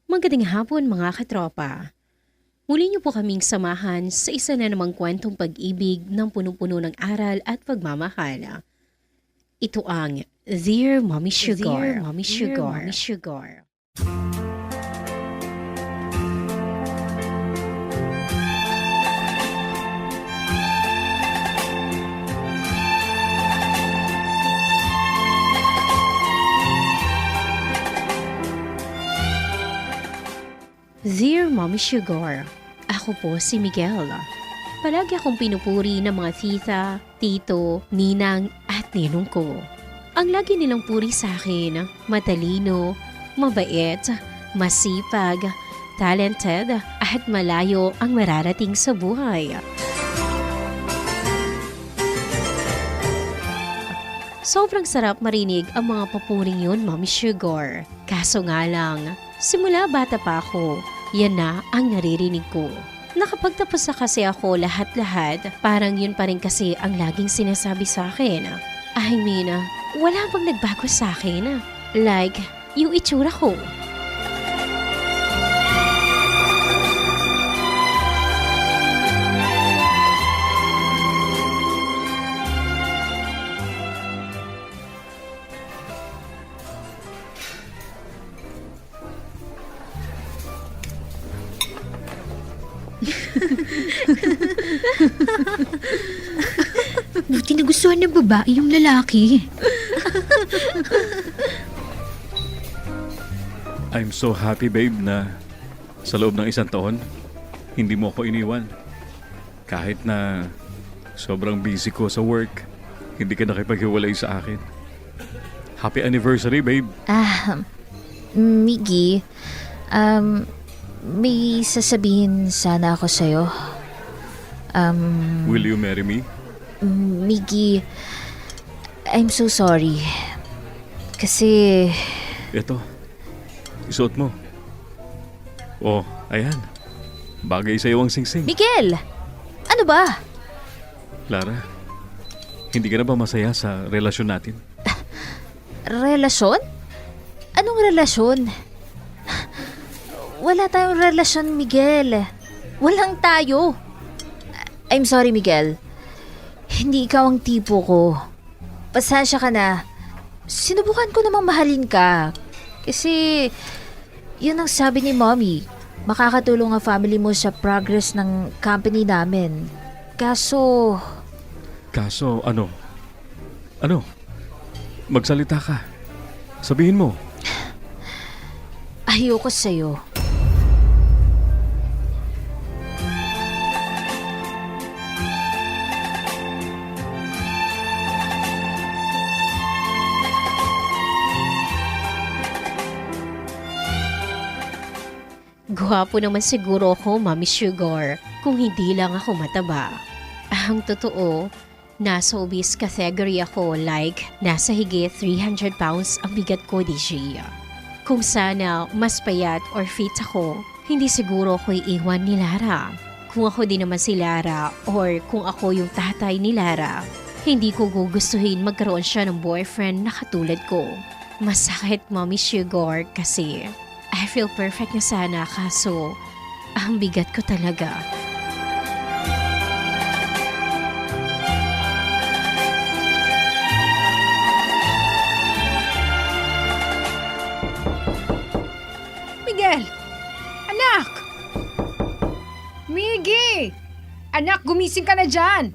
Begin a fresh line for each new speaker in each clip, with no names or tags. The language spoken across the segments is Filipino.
Magandang hapon mga katropa. Muli niyo po kaming samahan sa isa na namang kwentong pag-ibig ng punong-puno ng aral at pagmamahal. Ito ang Dear Mommy Sugar. Dear Mommy Sugar. Mommy Sugar. Dear Mommy Sugar, ako po si Miguel. Palagi akong pinupuri ng mga tita, tito, ninang at ninong ko. Ang lagi nilang puri sa akin, matalino, mabait, masipag, talented at malayo ang mararating sa buhay. Sobrang sarap marinig ang mga papuring yun, Mommy Sugar. Kaso nga lang, simula bata pa ako, yan na ang naririnig ko. Nakapagtapos na kasi ako lahat-lahat, parang yun pa rin kasi ang laging sinasabi sa akin. I mean, wala bang nagbago sa akin? Like, yung itsura ko.
Buti nagustuhan ng babae yung lalaki.
I'm so happy, babe, na sa loob ng isang taon, hindi mo ako iniwan. Kahit na sobrang busy ko sa work, hindi ka nakipaghiwalay sa akin. Happy anniversary, babe.
Miggy, may sasabihin sana ako sa'yo.
Will you marry me?
Miggy, I'm so sorry. Kasi,
Ito, isuot mo. Oh, ayan. Bagay sa'yo ang singsing.
Miguel! Ano ba?
Clara, hindi ka na ba masaya sa relasyon natin?
Relasyon? Anong relasyon? Wala tayong relasyon, Miguel. Walang tayo. I'm sorry, Miguel. Hindi ikaw ang tipo ko. Pasensya ka na. Sinubukan ko namang mahalin ka. Kasi, yun ang sabi ni Mommy. Makakatulong ang family mo sa progress ng company namin. Kaso,
Ano? Ano? Magsalita ka. Sabihin mo.
ayoko sa'yo.
Gwapo naman siguro ako, Mommy Sugar, kung hindi lang ako mataba. Ang totoo, nasa obese category ako, like nasa higit 300 pounds ang bigat ko this year. Kung sana mas payat or fit ako, hindi siguro ako iiwan ni Lara. Kung ako din naman si Lara or kung ako yung tatay ni Lara, hindi ko gugustuhin magkaroon siya ng boyfriend na katulad ko. Masakit, Mommy Sugar, kasi I feel perfect na sana, kaso ang bigat ko talaga.
Miguel! Anak! Miggy! Anak, gumising ka na dyan!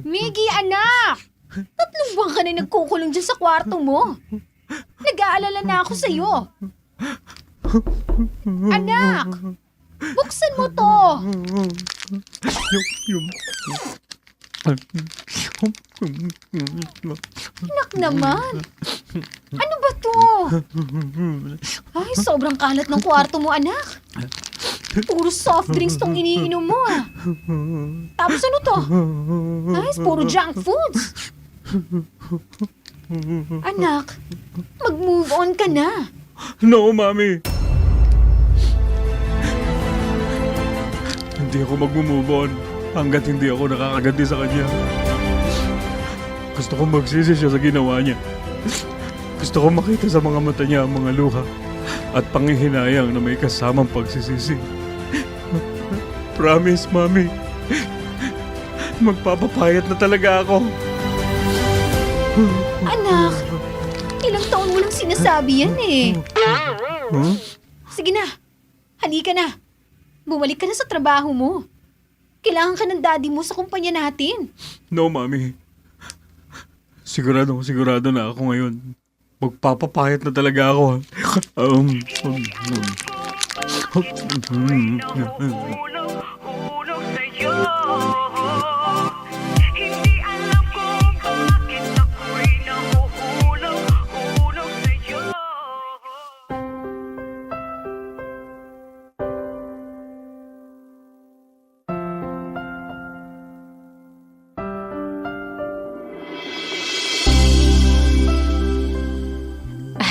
Miggy, anak! 3 buwan ka na nagkukulong dyan sa kwarto mo. Nag-aalala na ako sa'yo. Anak! Buksan mo to! Anak naman! Ano ba to? Ay, sobrang kalat ng kwarto mo, anak. Puro soft drinks tong iniinom mo, ah. Tapos ano to? Ay, puro junk foods. Anak, mag-move on ka na.
No, Mami. Hindi ako mag-move on hanggat hindi ako nakakaganti sa kanya. Gusto kong magsisi siya sa ginawa niya. Gusto kong makita sa mga mata niya ang mga luha at panghihinayang na may kasamang pagsisisi. Promise, Mami. Magpapapayat na talaga ako.
Anak, ilang taon mo lang sinasabi yan eh.
Huh?
Sige na, halika na. Bumalik ka na sa trabaho mo. Kailangan ka ng daddy mo sa kumpanya natin.
No, Mami. Sigurado na ako ngayon. Magpapapayat na talaga ako.
Hulog sa'yo. Hindi alam kung bakit ako'y nahuhulog sa'yo.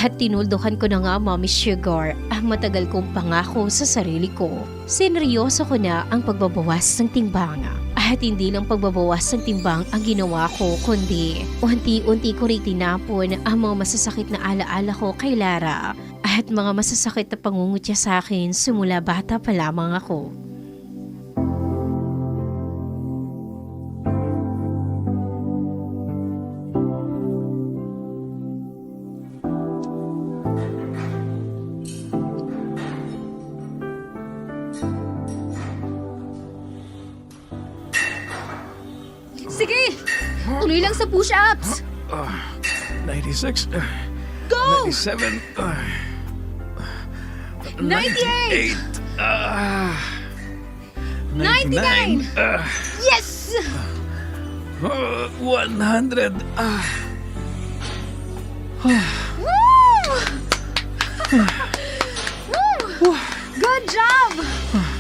At tinuldukan ko na nga, Mommy Sugar, ang matagal kong pangako sa sarili ko. Sineryoso ko na ang pagbabawas ng timbang. At hindi lang pagbabawas ng timbang ang ginawa ko, kundi unti-unti ko rin tinapon ang mga masasakit na alaala ko kay Lara at mga masasakit na pangungutya sa akin simula bata pa lamang ako.
Sige, tuloy lang sa push-ups.
96.
Go!
97.
98! 99! Yes!
100.
Good job!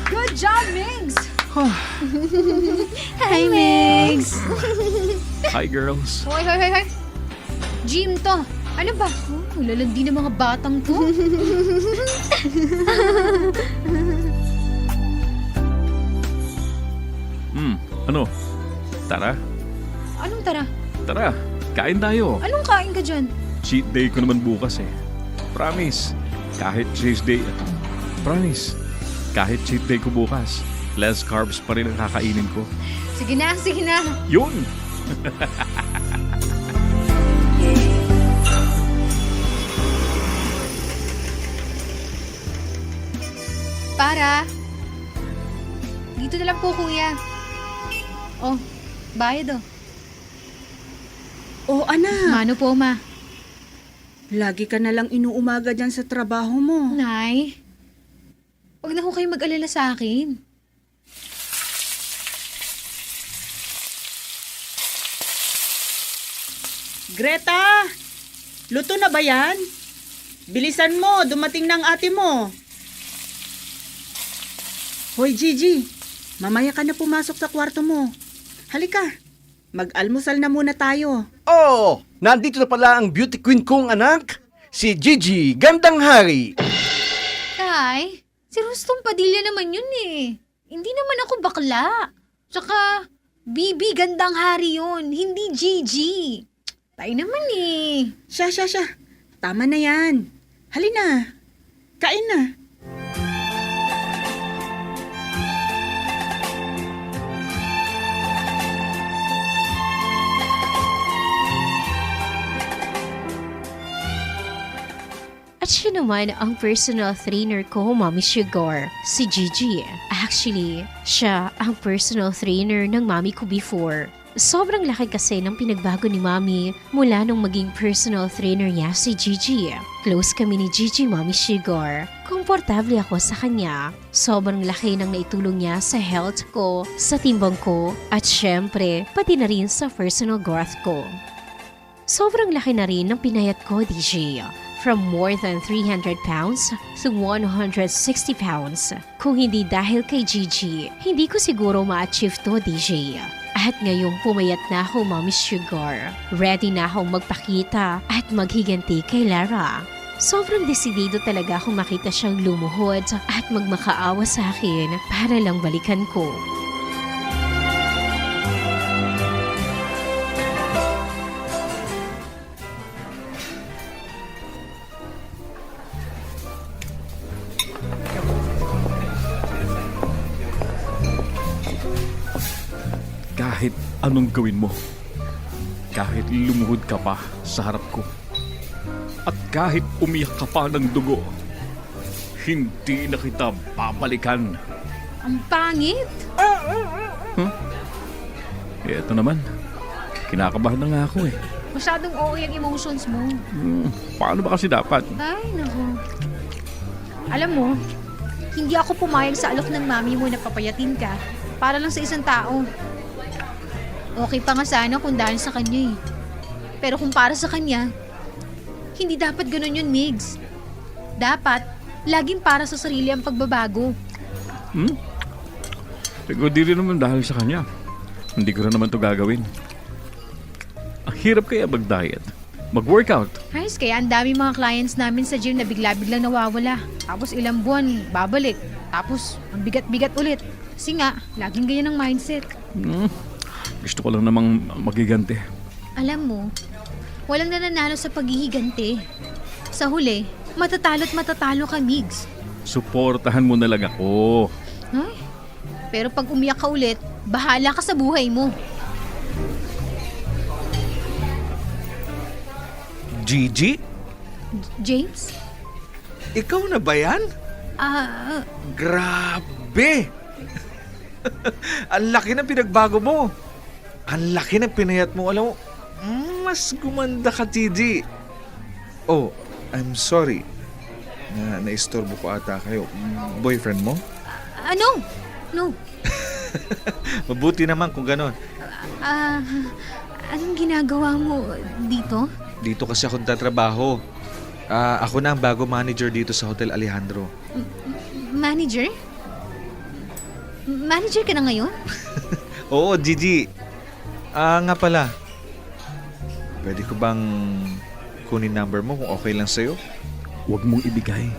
Good job, Migs! Hi, Migs!
Hi, girls.
Hoy! Gym to. Ano ba? Lalandi ng mga batang to.
Ano? Tara.
Anong tara?
Tara. Kain tayo.
Anong kain ka dyan?
Cheat day ko naman bukas eh. Promise. Kahit cheat day. Promise. Kahit cheat day ko bukas, less carbs pa rin ang kakainin ko.
Sige na.
Yun!
Para. Dito na lang po, kuya. Oh, bayad oh.
Oh, anak.
Mano po, ma?
Lagi ka na lang inuumaga dyan sa trabaho mo.
Nay, huwag na ho kayo mag-alala sa akin.
Greta! Luto na ba yan? Bilisan mo, dumating ng ate mo. Hoy, Gigi. Mamaya ka na pumasok sa kwarto mo. Halika, mag-almusal na muna tayo.
Oh, nandito na pala ang beauty queen kong anak, si Gigi Gandang Hari.
Tay, si Rustong Padilla naman yun eh. Hindi naman ako bakla. Tsaka, Bibi Gandang Hari yun, hindi Gigi. Tay naman eh.
Siya. Tama na yan. Halina, kain na.
At siya naman ang personal trainer ko, Mommy Sugar, si Gigi. Actually, siya ang personal trainer ng mami ko before. Sobrang laki kasi ng pinagbago ni Mami mula nung maging personal trainer niya si Gigi. Close kami ni Gigi, Mommy Sugar. Komportable ako sa kanya. Sobrang laki ng naitulong niya sa health ko, sa timbang ko, at syempre, pati na rin sa personal growth ko. Sobrang laki na rin ng pinayat ko, DJ. From more than 300 pounds to 160 pounds. Kung hindi dahil kay Gigi, hindi ko siguro ma-achieve to, DJ. At ngayong pumayat na ako, Mommy Sugar. Ready na akong magpakita at maghiganti kay Lara. Sobrang desidido talaga akong makita siyang lumuhod at magmakaawa sa akin para lang balikan ko.
anong gawin mo. Kahit lumuhod ka pa sa harap ko. At kahit umiyak ka pa ng dugo, hindi na kita babalikan.
Ang pangit.
Eto naman, kinakabahan na nga ako eh.
Masyadong OA ang emotions mo.
Paano ba kasi dapat?
Ay, naku. Alam mo, hindi ako pumayag sa alok ng mami mo na papayatin ka para lang sa isang tao. Okay pa nga sana kung dahil sa kanya eh. Pero kung para sa kanya, hindi dapat ganun yun, Migs. Dapat, laging para sa sarili ang pagbabago.
Siguro di rin naman dahil sa kanya. Hindi ko na naman to gagawin. Ang hirap kaya mag-diet, mag-workout.
Ayos, kaya ang dami mga clients namin sa gym na bigla-biglang nawawala. Tapos ilang buwan, babalik. Tapos, ang bigat-bigat ulit. Kasi nga, laging ganyan ang mindset.
Gusto ko lang namang magiganti.
Alam mo, walang nananalo sa paghihiganti. Sa huli, matatalo't matatalo ka, Migs.
Suportahan mo na lang ako.
Ay, pero pag umiyak ka ulit, bahala ka sa buhay mo.
Gigi?
James?
Ikaw na ba yan? Grabe! Ang laki ng pinagbago mo. Ang laki ng pinayat mo. Alam mo, mas gumanda ka, Gigi. Oh, I'm sorry. Naistorbo ko ata kayo. Boyfriend mo?
Ano? No.
Mabuti naman kung ganon.
Anong ginagawa mo dito?
Dito kasi ako tatrabaho. Ako na ang bago manager dito sa Hotel Alejandro.
Manager? Manager ka na ngayon?
Oo, Gigi. Nga pala. Pwede ko bang kunin number mo kung okay lang sa'yo?
Huwag mong ibigay.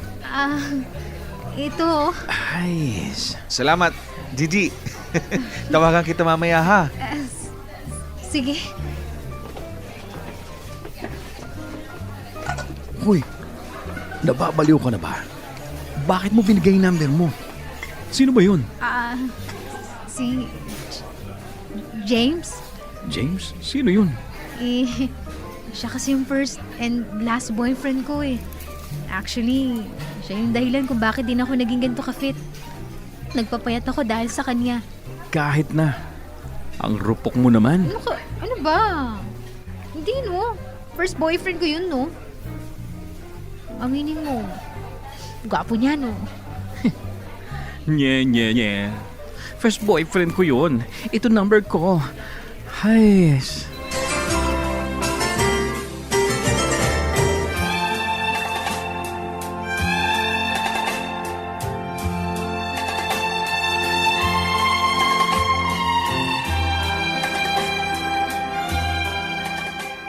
Ito.
Ay,
Salamat, Gigi. Tawagan kita mamaya, ha?
Sige.
Hoy, nababaliw ka na ba? Bakit mo binigay yung number mo? Sino ba yun?
Si James?
James? Sino yun?
Siya kasi yung first and last boyfriend ko eh. Actually, siya yung dahilan kung bakit din ako naging ganito ka-fit. Nagpapayat ako dahil sa kanya.
Kahit na. Ang rupok mo naman.
Ano ba? Hindi no. First boyfriend ko yun no. Aminin mo. Gwapo niya no.
Nye. First boyfriend ko yun. Ito number ko. Hay.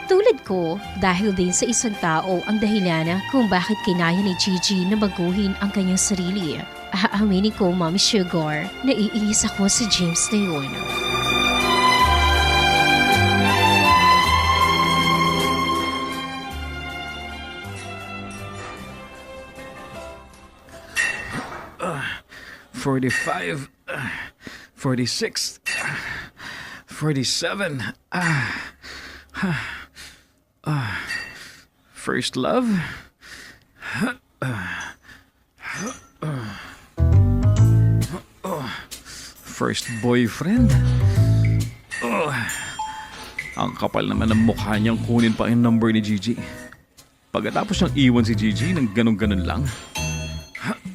Tulad ko, dahil din sa isang tao ang dahilan kung bakit kinaya ni Gigi na baguhin ang kanyang sarili. Aaminin ko, Mommy Sugar, naiinis ako sa James na yun.
Uh, 45, 46, 47, first love? First boyfriend? Ang kapal naman ng mukha niyang kunin pa yung number ni Gigi. Pagkatapos niyang iwan si Gigi ng ganun-ganun lang.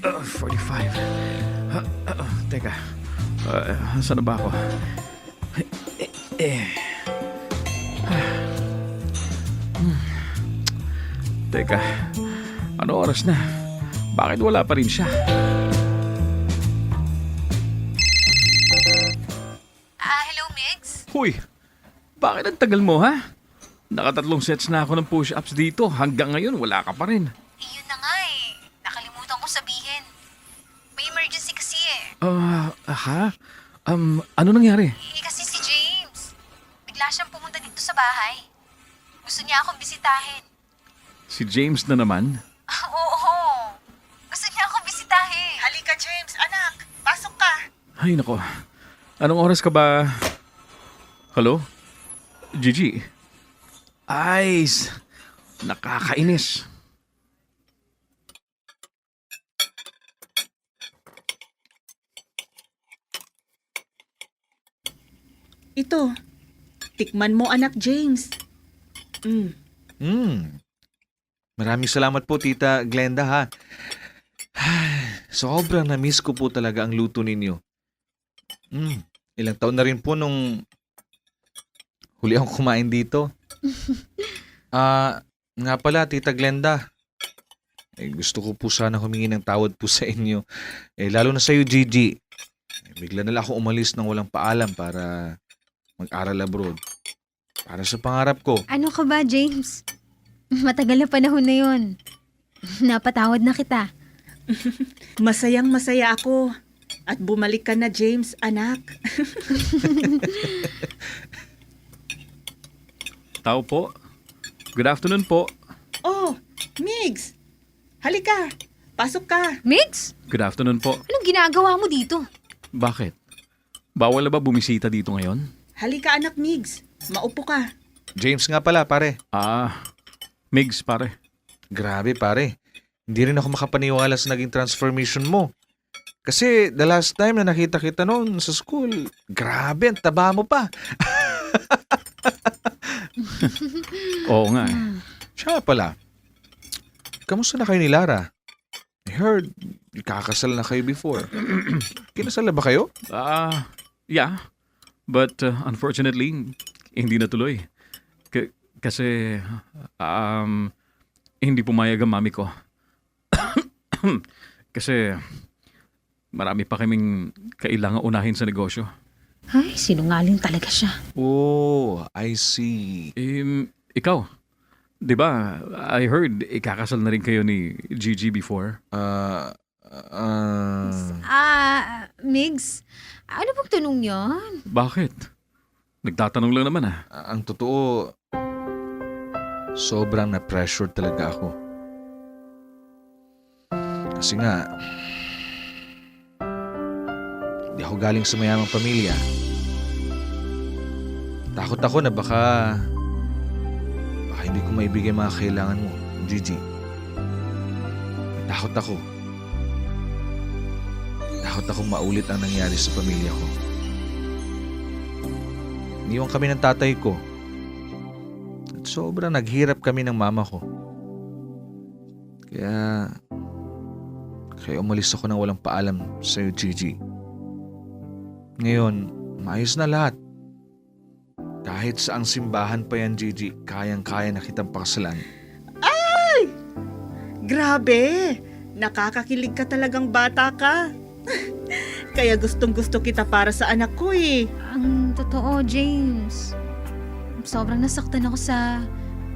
45. Teka, saan na ba ako? Teka, ano oras na? Bakit wala pa rin siya?
Hello, Migs?
Hoy, bakit ang tagal mo ha? Nakatatlong sets na ako ng push-ups dito. Hanggang ngayon, wala ka pa rin.
Yun na nga eh. Nakalimutan ko sabihin. May emergency kasi eh.
Ano nangyari?
Kasi si James, bigla siyang pumunta dito sa bahay. Gusto niya akong bisitahin.
Si James na naman?
Oo. Gusto niya akong bisitahin.
Halika, James. Anak, pasok ka.
Ay nako, anong oras ka ba? Hello? Gigi? Ice! Nakakainis.
Ito, tikman mo anak James.
Maraming salamat po, Tita Glenda, ha. Sobrang na-miss ko po talaga ang luto ninyo. Ilang taon na rin po nung huli akong kumain dito. Nga pala, Tita Glenda. Gusto ko po sana humingi ng tawad po sa inyo. Lalo na sa iyo, Gigi. Bigla na lang ako umalis nang walang paalam para mag-aral abroad. Para sa pangarap ko.
Ano ka ba, James? Matagal na panahon na yun. Napatawad na kita.
Masayang masaya ako. At bumalik ka na, James, anak.
Tao po. Good afternoon po.
Oh, Migs! Halika, pasok ka.
Migs,
Good afternoon po.
anong ginagawa mo dito?
Bakit? Bawal na ba bumisita dito ngayon?
Halika, anak Migs. Maupo ka.
James nga pala, pare.
Migs, pare.
Grabe, pare. Hindi rin ako makapaniwala sa naging transformation mo. Kasi the last time na nakita kita noon sa school, grabe, ang taba mo pa.
Oo nga eh.
Siya pala. Kamusta na kayo ni Lara? I heard, kakasal na kayo before. Kinasal na ba kayo?
Yeah. But unfortunately, hindi natuloy. Kasi hindi pumayag ang mami ko. Kasi marami pa kaming kailangan unahin sa negosyo.
Ay, sinungaling talaga siya.
Oh, I see.
Ikaw, di ba, I heard ikakasal na rin kayo ni Gigi before.
Migs, ano bang tanong yan?
Bakit? Nagtatanong lang naman
Ang totoo, sobrang na-pressure talaga ako. Kasi nga, hindi ako galing sa mayamang pamilya. Takot ako na baka hindi ko maibigay mga kailangan mo, Gigi. Takot ako. Takot akong maulit ang nangyari sa pamilya ko. Iniwan kami ng tatay ko. At sobrang naghirap kami ng mama ko. Kaya umalis ako nang walang paalam sa'yo, Gigi. Ngayon, maayos na lahat. Kahit saang simbahan pa yan, Gigi, kayang-kaya na kitang pakasalan.
Ay! Grabe! Nakakakilig ka talagang bata ka. Kaya gustong-gusto kita para sa anak ko eh.
Ang totoo, James. Sobrang nasaktan ako sa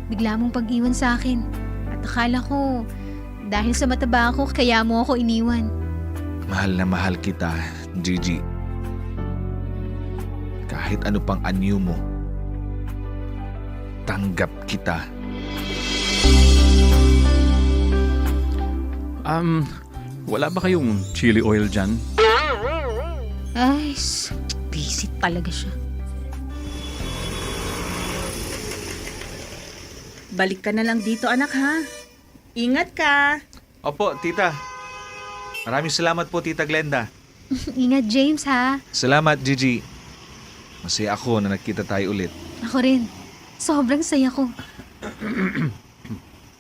bigla mong pag-iwan sa akin. At akala ko, dahil sa mataba ako, kaya mo ako iniwan.
Mahal na mahal kita, Gigi. Kahit ano pang anyo mo, tanggap kita.
Wala ba kayong chili oil dyan?
Ay, visit talaga siya.
Balik ka na lang dito, anak, ha? Ingat ka.
Opo, tita. Maraming salamat po, Tita Glenda.
Ingat, James, ha?
Salamat, Gigi. Masaya ako na nakita tayo ulit.
Ako rin. Sobrang saya ko.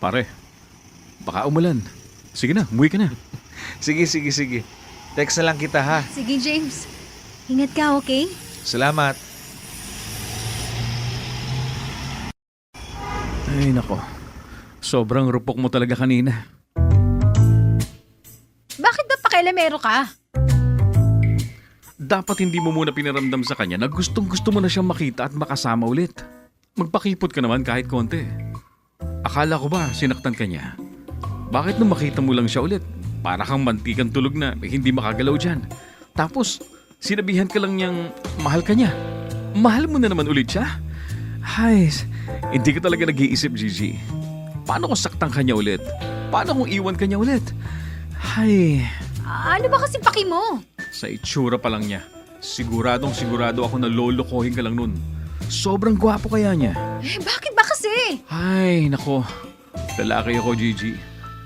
Pare, baka umulan. Sige na, umuwi ka na.
Sige. Text na lang kita, ha?
Sige, James. Ingat ka, okay?
Salamat.
Ay, nako. Sobrang rupok mo talaga kanina.
Bakit ba pakialamero ka?
Dapat hindi mo muna pinaramdam sa kanya na gustong-gusto mo na siyang makita at makasama ulit. Magpakipot ka naman kahit konti. Akala ko ba sinaktan ka niya? Bakit nung makita mo lang siya ulit? Para kang mantikang tulog na hindi makagalaw dyan. Tapos, sinabihan ka lang niyang mahal ka niya. Mahal mo na naman ulit siya? Hay, hindi ka talaga nag-iisip, Gigi. Paano kung saktan ka niya ulit? Paano kung iwan ka niya ulit? Hay,
Ano ba kasi paki mo?
sa itsura pa lang niya, sigurado ako na lolokohin ka lang nun. Sobrang gwapo kaya niya.
Eh, bakit ba kasi?
Ay, nako. Lalaki ako, Gigi.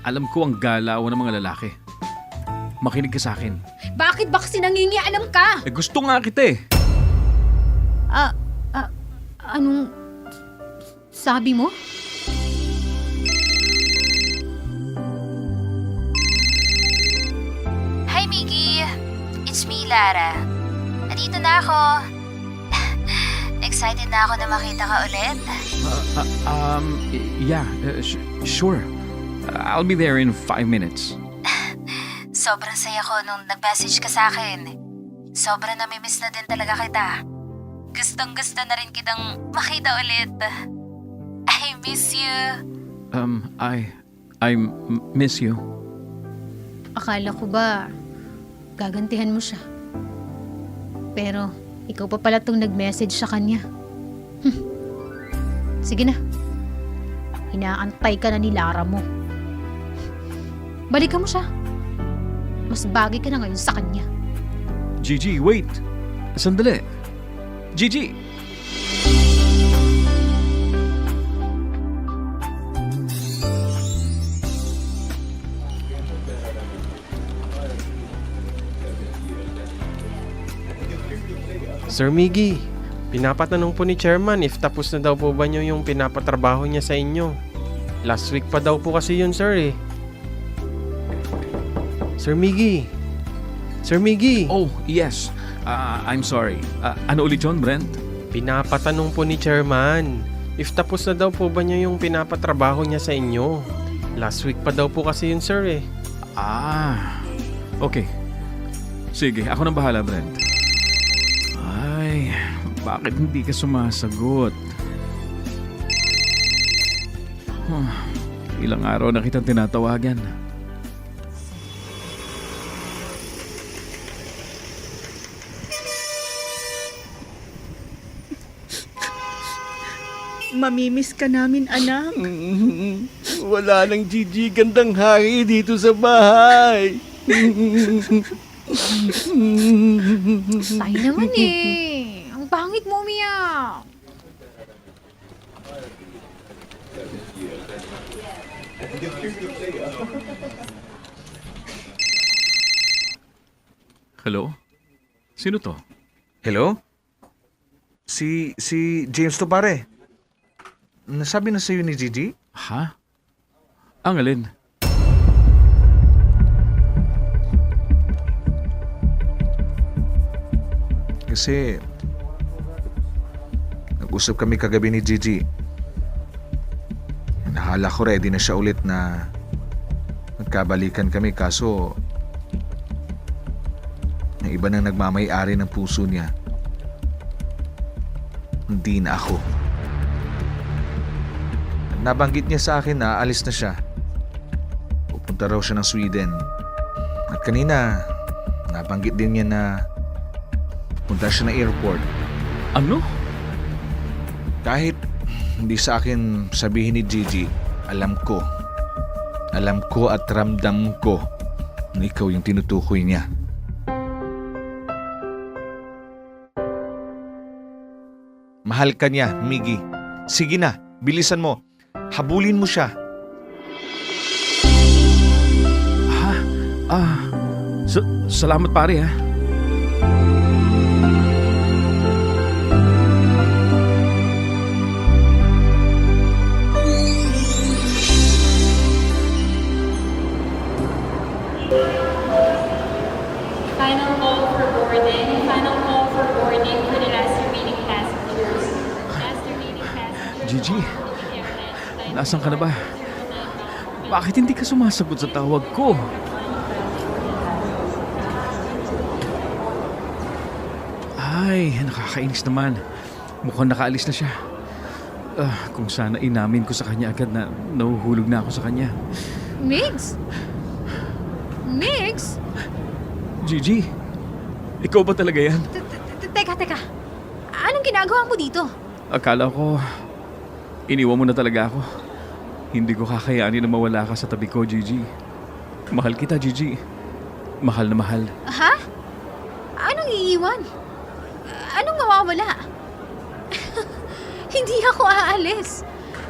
Alam ko ang galaw ng mga lalaki. Makinig ka sa akin.
Bakit ba kasi nangingialam ka?
Eh, gusto nga kita eh.
Anong sabi mo?
Hi, Miggy. It's me, Lara. Nandito na ako. Excited na ako na makita ka ulit.
Yeah, sure. I'll be there in 5 minutes.
Sobrang saya ko nung nag-message ka sa akin. Sobrang namimiss na din talaga kita. Gustong-gusto na rin kitang makita ulit. I miss you.
I miss you.
Akala ko ba gagantihan mo siya. Pero ikaw pa pala tong nag-message sa kanya. Sige na. Inaantay ka na ni Lara mo. Balikan mo siya. Mas bagay ka na ngayon sa kanya.
Gigi, wait. Sandali. Gigi!
Sir Miggy, pinapatanong po ni Chairman if tapos na daw po ba niyo yung pinapatrabaho niya sa inyo. Last week pa daw po kasi yun, sir eh. Sir Miggy! Sir Miggy!
Oh, yes. I'm sorry. Ano ulit yun, Brent?
Pinapatanong po ni Chairman if tapos na daw po ba niya yung pinapatrabaho niya sa inyo. Last week pa daw po kasi yun, sir eh.
Okay. Sige, ako nang bahala, Brent. Ay, bakit hindi ka sumasagot? Ilang araw na kitang tinatawagan.
Mamimiss ka namin, anak.
Wala nang Gigi Gandang Hari dito sa bahay.
Tayo naman eh. Ang pangit mo umiyak.
Hello? Sino to?
Hello? Si James to, pare. Nasabi na sa'yo ni Gigi?
Ha? Ang alin?
Kasi nag-usap kami kagabi ni Gigi. Nahala ko ready na siya ulit na magkabalikan kami, kaso ng iba nang nagmamay-ari ng puso niya. Hindi na ako. Nabanggit niya sa akin na alis na siya. Pupunta raw siya ng Sweden. At kanina, nabanggit din niya na punta siya ng airport.
Ano?
Kahit hindi sa akin sabihin ni Gigi, alam ko at ramdam ko na ikaw yung tinutukoy niya. Mahal ka niya, Miggy. Sige na, bilisan mo. Habulin mo siya.
Salamat pare ha.
Final call for boarding. Final call for boarding for the last remaining passengers. Last remaining passengers.
Gigi, nasaan ka na ba? Bakit hindi ka sumasagot sa tawag ko? Ay, nakakainis naman. Mukhang nakaalis na siya. Kung sana inamin ko sa kanya agad na nahuhulog na ako sa kanya.
Migs? Migs?
Gigi, ikaw ba talaga yan?
Teka. Anong ginagawa mo dito?
Akala ko, iniwan mo na talaga ako. Hindi ko kakayanin na mawala ka sa tabi ko, Gigi. Mahal kita, Gigi. Mahal na mahal.
Ha? Anong iiwan? Anong mawawala? Hindi ako aalis.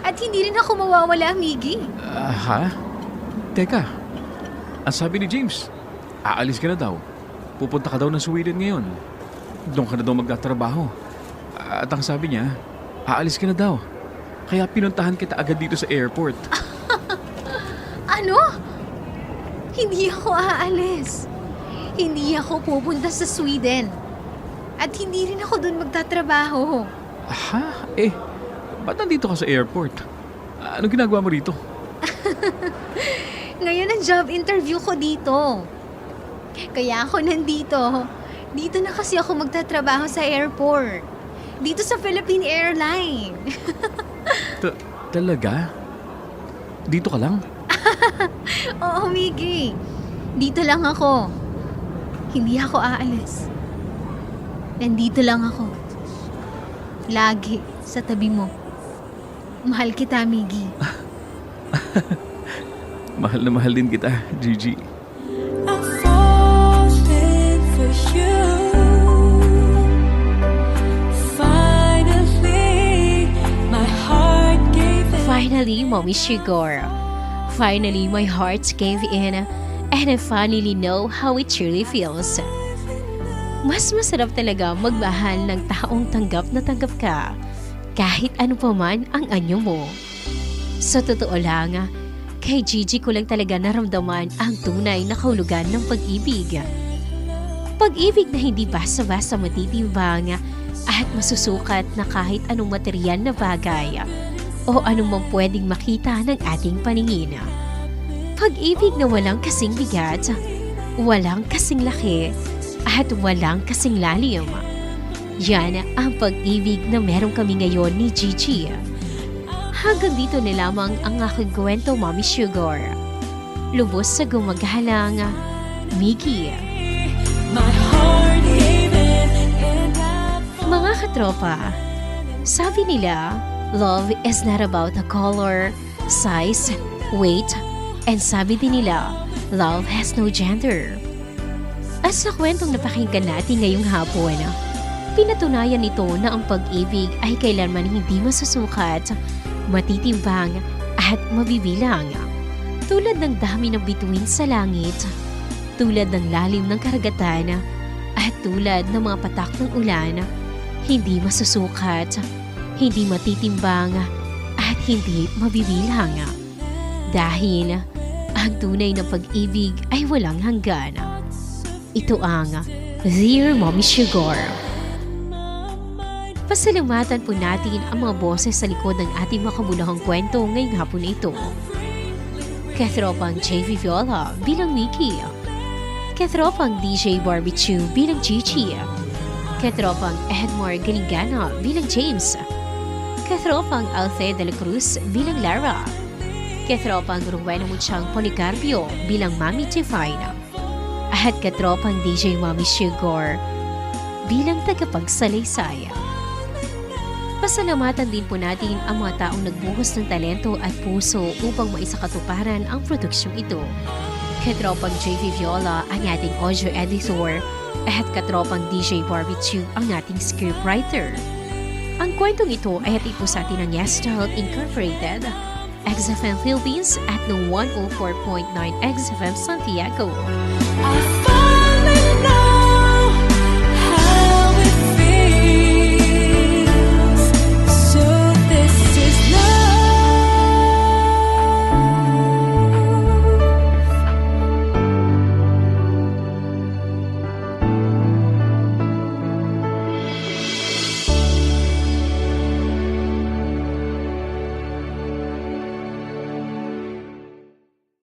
At hindi rin ako mawawala, Miggy.
Ha? Teka, ang sabi ni James, aalis ka na daw. Pupunta ka daw ng Sweden ngayon. Doon ka na daw magtatrabaho. At ang sabi niya, aalis ka na daw. Kaya pinuntahan kita agad dito sa airport.
Ano? Hindi ako aalis. Hindi ako pupunta sa Sweden. At hindi rin ako doon magtatrabaho.
Ha? Ba't nandito ka sa airport? Anong ginagawa mo rito?
Ngayon ang job interview ko dito. Kaya ako nandito. Dito na kasi ako magtatrabaho sa airport. Dito sa Philippine Airline.
Talaga? Dito ka lang?
Oo, Miggy. Dito lang ako. Hindi ako aalis. Nandito lang ako. Lagi sa tabi mo. Mahal kita, Miggy.
Mahal na mahal din kita, Gigi.
Finally, Mommy Sugar. Finally, my heart gave in and I finally know how it truly feels. Mas masarap talaga magmahal ng taong tanggap na tanggap ka kahit ano pa man ang anyo mo. Sa totoo lang, kay Gigi ko lang talaga naramdaman ang tunay na kahulugan ng pag-ibig. Pag-ibig na hindi basta-basta matitimbang at masusukat na kahit anong material na bagay o anumang pwedeng makita ng ating paningin. Pag-ibig na walang kasing bigat, walang kasing laki, at walang kasing lalim. Yan ang pag-ibig na meron kami ngayon ni Gigi. Hanggang dito na lamang ang aking kwento, Mommy Sugar. Lubos sa gumagalang, Miggy. Mga katropa, sabi nila, love is not about the color, size, weight, and sabi din nila, love has no gender. At sa kwentong napakinggan natin ngayong hapon, pinatunayan nito na ang pag-ibig ay kailanman hindi masusukat, matitimbang at mabibilang. Tulad ng dami ng bituin sa langit, tulad ng lalim ng karagatan, at tulad ng mga patak ng ulan, hindi masusukat, hindi matitimbang, at hindi mabibilang. Dahil ang tunay na pag-ibig ay walang hanggan. Ito ang Dear Mommy Sugar. Pasalamatan po natin ang mga boses sa likod ng ating makabulahang kwento ngayong hapon ito. Katropang JV Viola bilang Mickey. Katropang DJ Barbecue bilang Gigi. Katropang Edmore Galingana bilang James. Katropang Alfred de la Cruz bilang Lara. Katropang Rowena Muchang Policarpio bilang Mami Tifina. At katropang DJ Mommy Sugar bilang tagapagsalaysay. Pasalamatan din po natin ang mga taong nagbuhos ng talento at puso upang maisakatuparan ang produksyong ito. Katropang JV Viola ang ating audio editor at katropang DJ Barbecue ang ating scriptwriter. Ang kwentong ito ay hatid po sa atin ng Yestal Incorporated, XFM Philippines at ng 104.9 XFM Santiago.